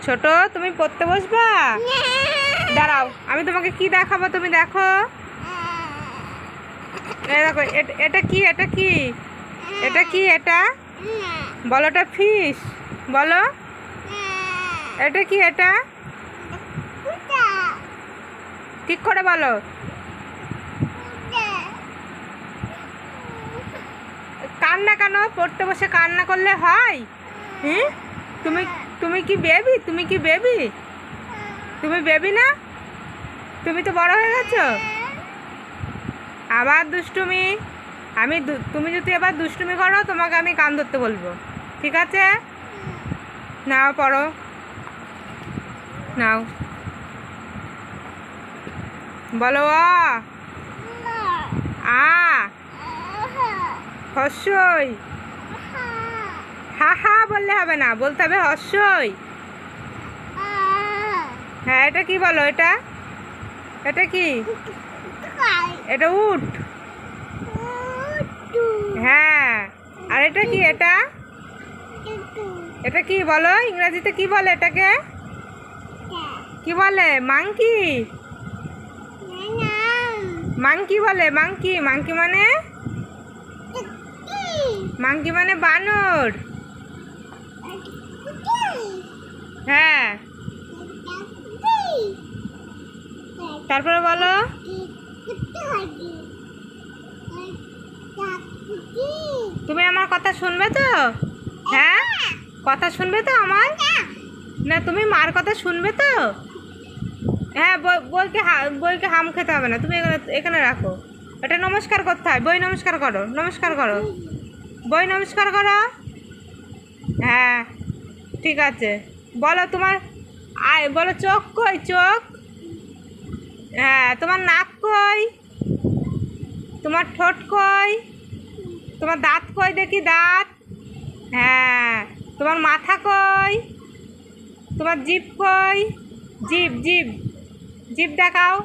ছোট, তুমি পড়তে বসবা? দাঁড়াও, আমি তোমাকে কি দেখাবো, তুমি দেখো। দেখো, এটা কি, এটা কি, এটা কি, এটা বলো, এটা ফিশ বলো। এটা কি, এটা ঠিক করে বলো। কান্না কেন? পড়তে বসে কান্না করলে হয়? হুম, তুমি তুমি কি বেবি? তুমি কি বেবি? তুমি বেবি না? তুমি তো বড় হয়ে গেছো। আবার দুষ্টুমি। তুমি যদি এবার দুষ্টুমি করো, তোমাকে আমি কান ধরতে বলবো, ঠিক আছে? নাও পড়ো, নাও বলো। আ হস্যই। হা হা বললে হবে না, বলতে হবে হস্যই। হ্যাঁ, এটা কি বলো? এটা এটা কি? এটা উট। হ্যাঁ, আর এটা কি? এটা এটা কি বলো? ইংরেজিতে কি বলে এটাকে? কি বলে? মাংকি। মাংকি বলে। মাংকি, মাংকি মানে, মাংকি মানে বানর। হ্যাঁ, তারপরে বলো। তুমি আমার কথা শুনবে তো? হ্যাঁ, কথা শুনবে তো আমার? না, তুমি মার কথা শুনবে তো? হ্যাঁ, বইকে হাম খেতে হবে না, তুমি এখানে রাখো। এটা নমস্কার করতে হয়, বই নমস্কার করো, নমস্কার করো, বই নমস্কার করো। হ্যাঁ, ঠিক আছে। বলো তোমার বলো, চোখ কই? চোখ। হ্যাঁ, তোমার নাক কই? তোমার ঠোঁট কই? তোমার দাঁত কই দেখি, দাঁত। হ্যাঁ, তোমার মাথা কই? তোমার জিভ কই? জিভ, জিভ, জিভ দেখাও।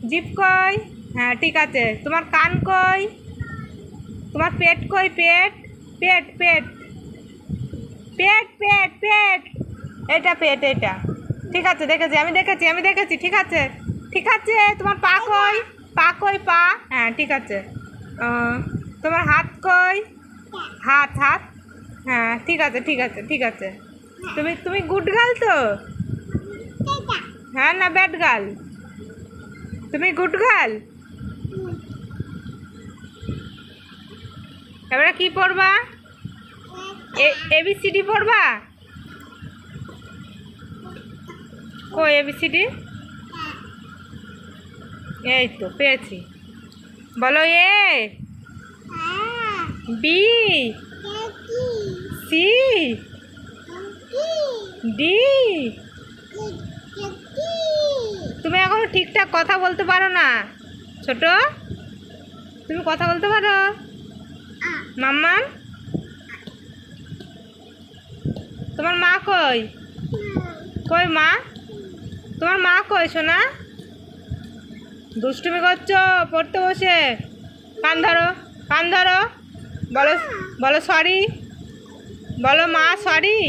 জিভ কই? হ্যাঁ, ঠিক আছে। তোমার কান কই? তোমার পেট কই? পেট, পেট, পেট, পেট, পেট, পেট, এটা পেট, এটা ঠিক আছে। দেখেছি, আমি দেখেছি, ঠিক আছে, ঠিক আছে। তোমার পা কই? পা কই? পা। হ্যাঁ, ঠিক আছে। তোমার হাত কই? হাত, হাত। হ্যাঁ, ঠিক আছে, ঠিক আছে, ঠিক আছে। তুমি গুড গার্ল তো? হ্যাঁ, না ব্যাড গার্ল? তুমি গুড গার্ল। এবারে কি পড়বা? এবিসিডি পড়বা? কই এবিসিডি? এই তো পেয়েছি, বলো। A B C D. তুমি এখনো ঠিকঠাক কথা বলতে পারো না, ছোট। তুমি কথা বলতে পারো? মাম্মা, তোমার মা কই? কই মা? তোমার মা কই সোনা? দুষ্টুমি করছো পড়তে বসে। কান ধরো, কান ধরো। বলো, বলো সরি, বলো মা সরি।